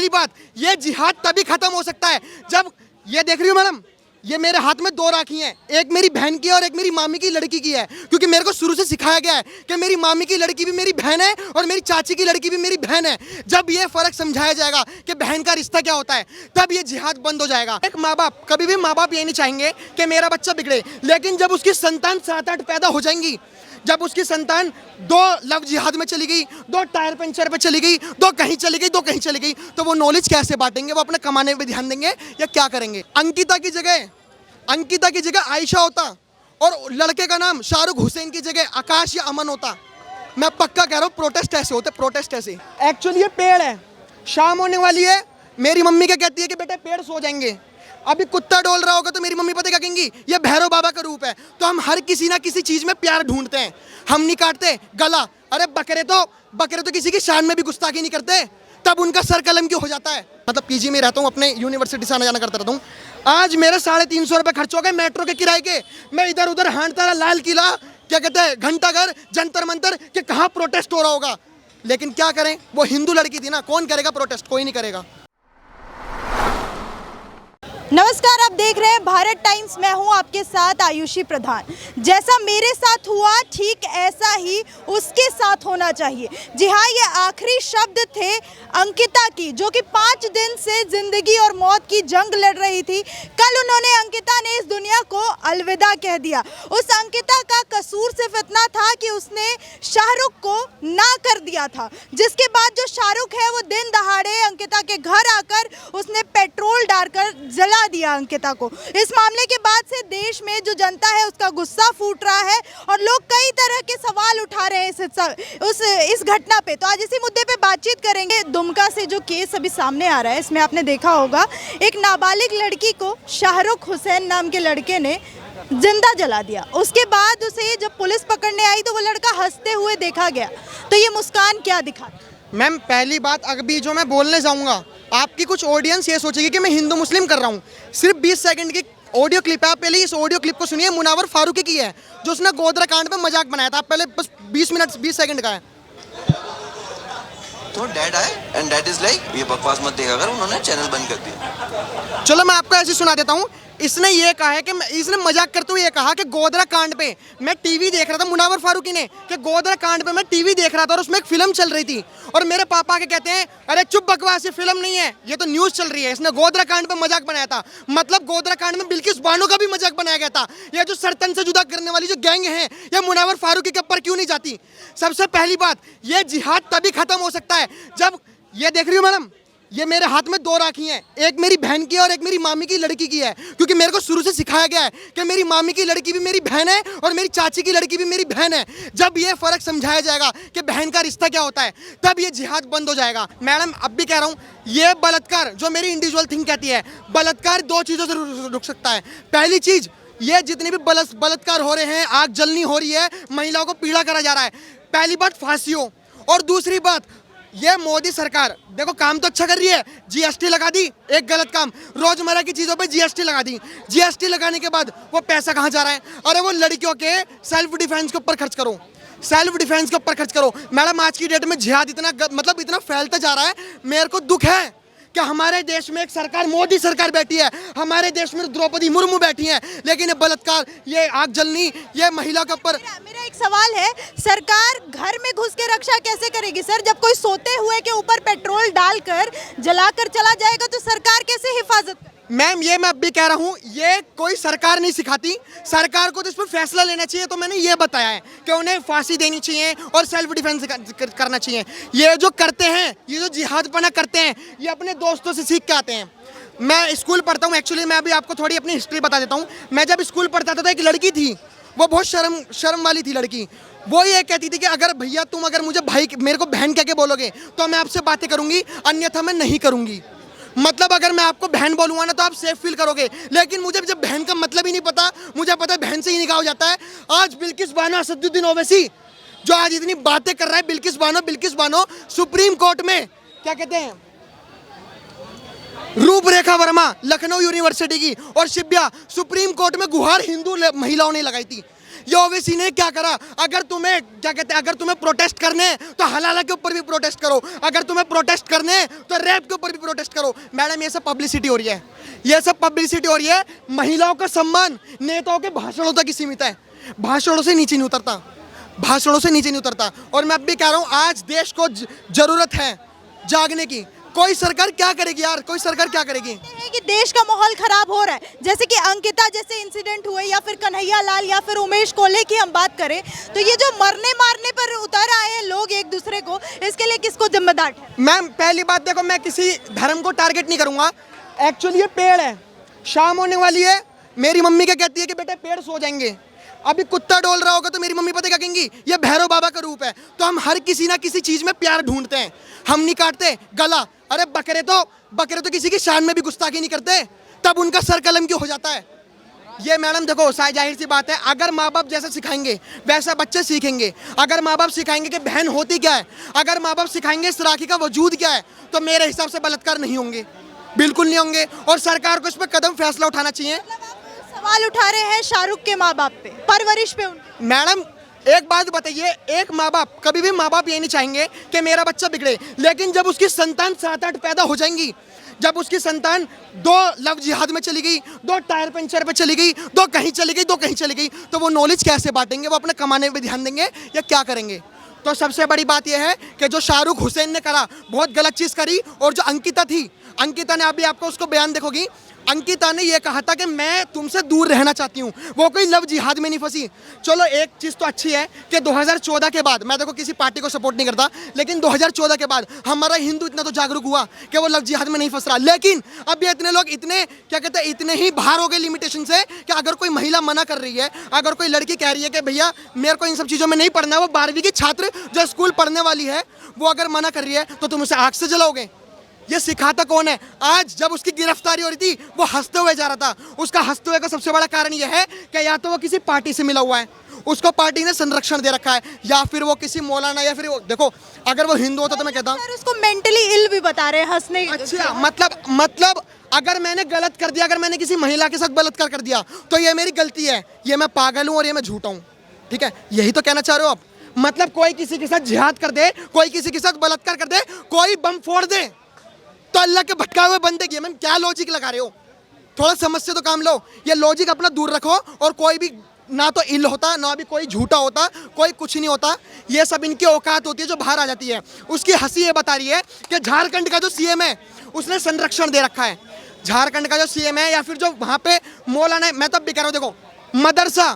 पहली बात, ये जिहाद तभी खत्म हो सकता है जब, ये देख रही हो मैडम, ये मेरे हाथ में 2 राखी हैं, एक मेरी बहन की है और एक मेरी मामी की लड़की की है, क्योंकि मेरे को शुरू से सिखाया गया है कि मेरी मामी की लड़की भी मेरी बहन है और मेरी चाची की लड़की भी मेरी बहन है। जब ये फर्क समझाया जाएगा कि बहन का रिश्ता क्या होता है, तब ये जिहाद बंद हो जाएगा। एक माँ बाप, कभी भी माँ बाप ये नहीं चाहेंगे कि मेरा बच्चा बिगड़े, लेकिन जब उसकी संतान 7-8 पैदा हो जाएंगी, जब उसकी संतान 2 लव जिहाद में चली गई, 2 टायर पंचर पे चली गई, 2 कहीं चली गई, 2 कहीं चली गई, तो वो नॉलेज कैसे बांटेंगे? वो अपने कमाने पे ध्यान देंगे या क्या करेंगे? अंकिता की जगह आयशा होता और लड़के का नाम शाहरुख हुसैन की जगह आकाश या अमन होता। मैं पक्का कह रहा हूँ, प्रोटेस्ट ऐसे होते, प्रोटेस्ट ऐसे। एक्चुअली ये पेड़ है, शाम होने वाली है, मेरी मम्मी क्या कहती है कि बेटे पेड़ सो जाएंगे, अभी कुत्ता डोल रहा होगा तो मेरी मम्मी पता क्या कहेंगी, ये भैरव बाबा का रूप है। तो हम हर किसी ना किसी चीज में प्यार ढूंढते हैं, हम नहीं काटते गला। अरे बकरे तो किसी की शान में भी गुस्ताखी नहीं करते, तब उनका सर कलम क्यों हो जाता है? मतलब पीजी में रहता हूँ, अपने यूनिवर्सिटी से आना जाना करता रहता हूँ। आज मेरे 350 रुपये खर्च हो गए मेट्रो के किराए के, मैं इधर उधर हांटता रहा, लाल किला, क्या कहते हैं, घंटाघर, जंतर मंतर, कि कहाँ प्रोटेस्ट हो रहा होगा। लेकिन क्या करें, वो हिंदू लड़की थी ना, कौन करेगा प्रोटेस्ट? कोई नहीं करेगा। नमस्कार, आप देख रहे हैं भारत टाइम्स। मैं हूं आपके साथ आयुषी प्रधान। जैसा मेरे साथ हुआ ठीक ऐसा ही उसके साथ होना चाहिए। जी हाँ, ये आखिरी शब्द थे अंकिता की, जो कि 5 दिन से जिंदगी और मौत की जंग लड़ रही थी। कल अंकिता ने इस दुनिया को अलविदा कह दिया। उस अंकिता का कसूर सिर्फ इतना था कि उसने शाहरुख को ना कर दिया था, जिसके बाद जो शाहरुख है वो दिन दहाड़े अंकिता के घर आकर उसने पेट्रोल डालकर जला दिया अंकिता को। इस मामले के बाद से देश में जो जनता है उसका गुस्सा फूट रहा है और लोग कई तरह के सवाल उठा रहे हैं इस घटना पे। तो आज इसी मुद्दे पे बातचीत करेंगे। दुमका से जो केस अभी सामने आ रहा है, इसमें आपने देखा होगा एक नाबालिग लड़की को शाहरुख हुसैन नाम के लड़के ने जिंदा जला दिया। उसके बाद उसे जब पुलिस पकड़ने आई तो वो लड़का हंसते हुए देखा गया। तो ये मुस्कान क्या दिखा? मैम, पहली बात, अभी जो मैं बोलने जाऊंगा, आपकी कुछ ऑडियंस ये सोचेगी कि मैं हिंदू मुस्लिम कर रहा हूँ। सिर्फ 20 सेकंड की ऑडियो क्लिप है, आप पहले इस ऑडियो क्लिप को सुनिए। मुनावर फारूकी की है, जो उसने गोधरा कांड पे मजाक बनाया था। आप पहले बस 20 सेकंड का है। तो डैड आए एंड डैड इज लाइक, ये बकवास मत देखा कर, उन्होंने चैनल बंद कर दिया। चलो मैं आपको ऐसे सुना देता हूँ। इसने ये कहा है कि इसने मजाक करते हुए ये कहा कि गोधरा कांड पे मैं टीवी देख रहा था, मुनावर फारूकी ने, कि गोधरा कांड पे मैं टीवी देख रहा था और उसमें एक फिल्म चल रही थी और मेरे पापा के कहते हैं अरे चुप बकवास, ये फिल्म नहीं है, ये तो न्यूज़ चल रही है। इसने गोधरा कांड पे मजाक बनाया था। मतलब गोधरा कांड में बिल्किस बानो का भी मजाक बनाया गया था। ये जो सरतन से जुदा करने वाली जो गैंग है, ये मुनावर फारूकी के ऊपर क्यों नहीं जाती? सबसे पहली बात, ये जिहाद तभी खत्म हो सकता है जब, ये देख रही हो मैडम, ये मेरे हाथ में 2 राखी हैं, एक मेरी बहन की और एक मेरी मामी की लड़की की है, क्योंकि मेरे को शुरू से सिखाया गया है कि मेरी मामी की लड़की भी मेरी बहन है और मेरी चाची की लड़की भी मेरी बहन है। जब ये फर्क समझाया जाएगा कि बहन का रिश्ता क्या होता है, तब ये जिहाद बंद हो जाएगा। मैडम, अब भी कह रहा हूँ, ये बलात्कार, जो मेरी इंडिविजुअल थिंक कहती है, बलात्कार 2 चीज़ों से रुक सकता है। पहली चीज़, ये जितने भी बलात्कार हो रहे हैं, आग जलनी हो रही है, महिलाओं को पीड़ा करा जा रहा है, पहली बात फांसी हो, और दूसरी बात, ये मोदी सरकार देखो काम तो अच्छा कर रही है। जीएसटी लगा दी, एक गलत काम, रोजमर्रा की चीजों पे जीएसटी लगा दी। जीएसटी लगाने के बाद वो पैसा कहाँ जा रहा है? अरे वो लड़कियों के सेल्फ डिफेंस के ऊपर खर्च करो, सेल्फ डिफेंस के ऊपर खर्च करो। मैडम, आज की डेट में जिहाद इतना फैलता जा रहा है। मेरे को दुख है कि हमारे देश में एक सरकार, मोदी सरकार बैठी है, हमारे देश में द्रौपदी मुर्मू बैठी है, लेकिन ये बलात्कार, ये आग जलनी, ये महिला के ऊपर। मेरा एक सवाल है, सरकार घर में घुस के रक्षा कैसे करेगी सर? जब कोई सोते हुए के ऊपर पेट्रोल डालकर जलाकर चला जाएगा तो सरकार कैसे हिफाजत करेगी? मैम, ये मैं अब भी कह रहा हूँ, ये कोई सरकार नहीं सिखाती। सरकार को तो इस पर फैसला लेना चाहिए। तो मैंने ये बताया है कि उन्हें फांसी देनी चाहिए और सेल्फ डिफेंस करना चाहिए। ये जो करते हैं, ये जो जिहाद पना करते हैं, ये अपने दोस्तों से सीख के आते हैं। मैं स्कूल पढ़ता हूँ, एक्चुअली मैं अभी आपको थोड़ी अपनी हिस्ट्री बता देता हूँ। मैं जब स्कूल पढ़ता था तो एक लड़की थी, वो बहुत शर्म वाली थी लड़की। वो ये कहती थी कि अगर भैया तुम अगर मुझे भाई, मेरे को बहन कह के बोलोगे तो मैं आपसे बातें करूँगी, अन्यथा मैं नहीं करूँगी। मतलब अगर मैं आपको बहन बोलूँगा ना तो आप सेफ फील करोगे, लेकिन मुझे जब बहन का मतलब ही नहीं पता, मुझे पता है बहन से ही निकाह हो जाता है। आज बिल्किस बानो, असदुद्दीन ओवैसी जो आज इतनी बातें कर रहा है, बिल्किस बानो सुप्रीम कोर्ट में, क्या कहते हैं, रूपरेखा वर्मा लखनऊ यूनिवर्सिटी की और शिब्या सुप्रीम कोर्ट में गुहार हिंदू महिलाओं ने लगाई थी। ये ओवैसी ने क्या करा? अगर तुम्हें क्या कहते हैं, अगर तुम्हें प्रोटेस्ट करने हैं तो हलाला के ऊपर भी प्रोटेस्ट करो, अगर तुम्हें प्रोटेस्ट करने हैं तो रैप के ऊपर भी प्रोटेस्ट करो। मैडम ये सब पब्लिसिटी हो रही है, ये सब पब्लिसिटी हो रही है। महिलाओं का सम्मान नेताओं के भाषणों तक ही सीमित है, भाषणों से नीचे नहीं उतरता, भाषणों से नीचे नहीं उतरता। और मैं अब भी कह रहा हूँ, आज देश को जरूरत है जागने की। कोई सरकार क्या करेगी यार, कोई सरकार क्या करेगी? है कि देश का माहौल खराब हो रहा है, जैसे कि अंकिता जैसे इंसिडेंट हुए या फिर कन्हैया लाल या फिर उमेश कोल्हे की हम बात करें, तो ये जो मरने मारने पर उतर आए हैं लोग एक दूसरे को, इसके लिए किसको जिम्मेदार है? मैम पहली बात देखो, मैं किसी धर्म को टारगेट नहीं करूंगा। एक्चुअली ये पेड़ है, शाम होने वाली है, मेरी मम्मी क्या कहती है कि बेटे पेड़ सो जाएंगे। अभी कुत्ता डोल रहा होगा तो मेरी मम्मी पता क्या कहेंगी, ये भैरव बाबा का रूप है। तो हम हर किसी ना किसी चीज में प्यार ढूंढते हैं, हम नहीं काटते गला। अरे बकरे तो किसी की शान में भी गुस्ताखी नहीं करते, तब उनका सर कलम क्यों हो जाता है? ये मैडम देखो जाहिर सी बात है, अगर माँ बाप जैसा सिखाएंगे वैसा बच्चे सीखेंगे। अगर माँ बाप सिखाएंगे कि बहन होती क्या है, अगर माँ बाप सिखाएंगे इस राखी का वजूद क्या है, तो मेरे हिसाब से बलात्कार नहीं होंगे, बिल्कुल नहीं होंगे। और सरकार को इस पर कदम फैसला उठाना चाहिए। सवाल उठा रहे हैं शाहरुख के माँ बाप पे, परवरिश पे उनकी। मैडम एक बात बताइए, एक माँ बाप कभी भी माँ बाप ये नहीं चाहेंगे कि मेरा बच्चा बिगड़े, लेकिन जब उसकी संतान 7-8 पैदा हो जाएंगी, जब उसकी संतान 2 लव जिहाद में चली गई, 2 टायर पंचर पे चली गई, 2 कहीं चली गई, 2 कहीं चली गई, तो वो नॉलेज कैसे बांटेंगे? वो अपने कमाने पे ध्यान देंगे या क्या करेंगे? तो सबसे बड़ी बात यह है कि जो शाहरुख हुसैन ने करा बहुत गलत चीज़ करी। और जो अंकिता थी, अंकिता ने अभी आपको उसको बयान देखोगी, अंकिता ने ये कहा था कि मैं तुमसे दूर रहना चाहती हूँ, वो कोई लव जिहाद में नहीं फंसी। चलो एक चीज़ तो अच्छी है कि 2014 के बाद, मैं देखो किसी पार्टी को सपोर्ट नहीं करता, लेकिन 2014 के बाद हमारा हिंदू इतना तो जागरूक हुआ कि वो लव जिहाद में नहीं फंस रहा। लेकिन अब ये इतने लोग इतने क्या कहते हैं, इतने ही बाहर हो गए लिमिटेशन से कि अगर कोई महिला मना कर रही है, अगर कोई लड़की कह रही है कि भैया मेरे को इन सब चीज़ों में नहीं पढ़ना है, वो 12वीं की छात्र जो स्कूल पढ़ने वाली है, वो अगर मना कर रही है तो तुम उसे आग से जलाओगे? ये सिखाता कौन है? आज जब उसकी गिरफ्तारी हो रही थी वो हंसते हुए जा रहा था। उसका हंसते हुए का सबसे बड़ा कारण यह है कि या तो वो किसी पार्टी से मिला हुआ है, उसको पार्टी ने संरक्षण दे रखा है, या फिर वो किसी मौलाना, या फिर वो देखो अगर वो हिंदू होता तो मैं कहता हूँ उसको मेंटली इल भी बता रहे हैं हंसने। अच्छा मतलब अगर मैंने गलत कर दिया, अगर मैंने किसी महिला के साथ बलात्कार कर दिया तो ये मेरी गलती है, ये मैं पागल हूँ और ये मैं झूठा हूँ, ठीक है? यही तो कहना चाह रहे हो आप? मतलब कोई किसी के साथ जिहाद कर दे, कोई किसी के साथ बलात्कार कर दे, कोई बम फोड़ दे तो अल्लाह के भटकाए हुए बंदे की। मैम क्या लॉजिक लगा रहे हो? थोड़ा समझ से तो काम लो, ये लॉजिक अपना दूर रखो। और कोई भी ना तो इल होता, ना भी कोई झूठा होता, कोई कुछ नहीं होता। ये सब इनकी औकात होती है जो बाहर आ जाती है। उसकी हंसी ये बता रही है कि झारखंड का जो सीएम है उसने संरक्षण दे रखा है। झारखंड का जो सीएम है या फिर जो वहाँ पे मौलाना है, मैं तब भी कह रहा हूँ, देखो मदरसा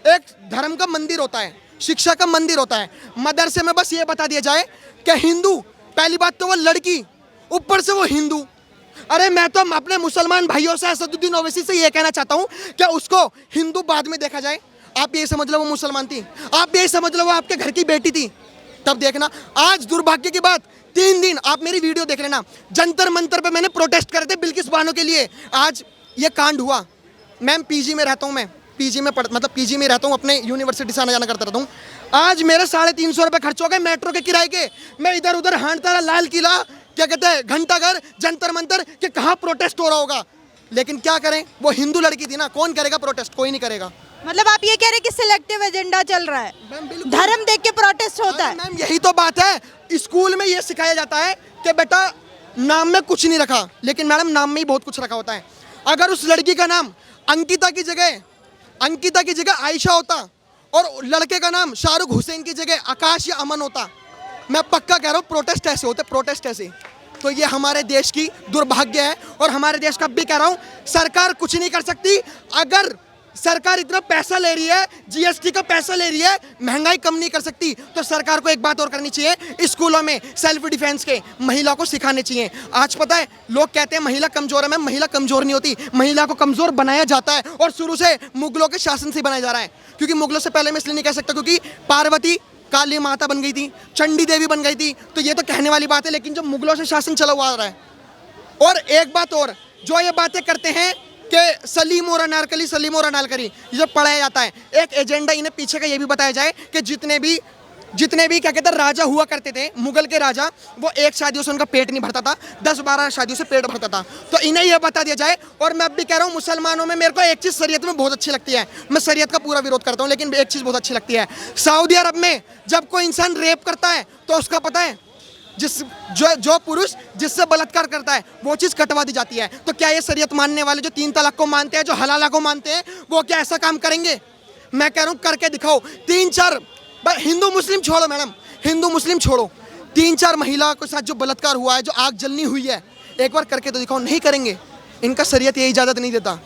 एक धर्म का मंदिर होता है, शिक्षा का मंदिर होता है। मदरसे में बस ये बता दिया जाए कि हिंदू, पहली बात तो वो लड़की, ऊपर से वो हिंदू। अरे मैं तो अपने मुसलमान भाइयों से, असदुद्दीन ओवैसी से ये कहना चाहता हूँ कि उसको हिंदू बाद में देखा जाए। आप ये समझ लो वो मुसलमान थी, आप ये समझ लो वो आपके घर की बेटी थी, तब देखना। आज दुर्भाग्य की बात, 3 दिन आप मेरी वीडियो देख लेना, जंतर मंतर पे मैंने प्रोटेस्ट करे थे बिल्किस बानो के लिए, आज ये कांड हुआ। मैम पीजी में रहता हूँ, मैं पीजी में पीजी में रहता हूँ, अपने यूनिवर्सिटी से आना जाना करता रहता हूँ। आज मेरे 350 रुपये खर्च हो गए मेट्रो के किराए के। मैं इधर उधर हांटता रहा, लाल किला, क्या कहते हैं, घंटाघर, जंतर मंतर, कि कहाँ प्रोटेस्ट हो रहा होगा। लेकिन क्या करें, वो हिंदू लड़की थी ना, कौन करेगा प्रोटेस्ट? कोई नहीं करेगा। मतलब आप ये कह रहे हैं कि सिलेक्टिव एजेंडा चल रहा है, धर्म देख के प्रोटेस्ट होता है? मैम यही तो बात है, स्कूल में ये सिखाया जाता है कि बेटा नाम में कुछ नहीं रखा, लेकिन मैडम नाम में ही बहुत कुछ रखा होता है। अगर उस लड़की का नाम अंकिता की जगह आयशा होता और लड़के का नाम शाहरुख हुसैन की जगह आकाश या अमन होता, मैं पक्का कह रहा हूँ प्रोटेस्ट ऐसे होते, प्रोटेस्ट ऐसे। तो ये हमारे देश की दुर्भाग्य है। और हमारे देश का भी कह रहा हूँ, सरकार कुछ नहीं कर सकती। अगर सरकार इतना पैसा ले रही है, जीएसटी का पैसा ले रही है, महंगाई कम नहीं कर सकती, तो सरकार को एक बात और करनी चाहिए, स्कूलों में सेल्फ डिफेंस के महिला को सिखाने चाहिए। आज पता है लोग कहते हैं महिला कमजोर है, मैम महिला कमजोर नहीं होती, महिला को कमजोर बनाया जाता है। और शुरू से मुगलों के शासन से बनाया जा रहा है, क्योंकि मुगलों से पहले मैं इसलिए नहीं कह सकता क्योंकि पार्वती काली माता बन गई थी, चंडी देवी बन गई थी, तो ये तो कहने वाली बात है, लेकिन जो मुगलों से शासन चला हुआ आ रहा है। और एक बात और, जो ये बातें करते हैं कि सलीम और अनारकली, ये जो पढ़ाया जाता है, एक एजेंडा इन्हें पीछे का ये भी बताया जाए कि जितने भी जितने भी क्या कहते हैं राजा हुआ करते थे मुगल के राजा, वो एक शादियों से उनका पेट नहीं भरता था, 10-12 शादियों से पेट भरता था। तो इन्हें यह बता दिया जाए। और मैं अब भी कह रहा हूँ मुसलमानों में मेरे को एक चीज़ शरीयत में बहुत अच्छी लगती है, मैं शरीयत का पूरा विरोध करता हूँ, लेकिन एक चीज़ बहुत अच्छी लगती है, सऊदी अरब में जब कोई इंसान रेप करता है तो उसका पता है जो पुरुष जिससे बलात्कार करता है वो चीज़ कटवा दी जाती है। तो क्या ये शरीयत मानने वाले जो 3 तलाक को मानते हैं, जो हलाला को मानते हैं, वो क्या ऐसा काम करेंगे? मैं कह रहा हूँ करके दिखाओ। 3-4 हिंदू मुस्लिम छोड़ो मैडम, हिंदू मुस्लिम छोड़ो, 3-4 महिला के साथ जो बलात्कार हुआ है, जो आग जलनी हुई है, एक बार करके तो दिखाओ। नहीं करेंगे, इनका शरीयत ये इजाज़त नहीं देता।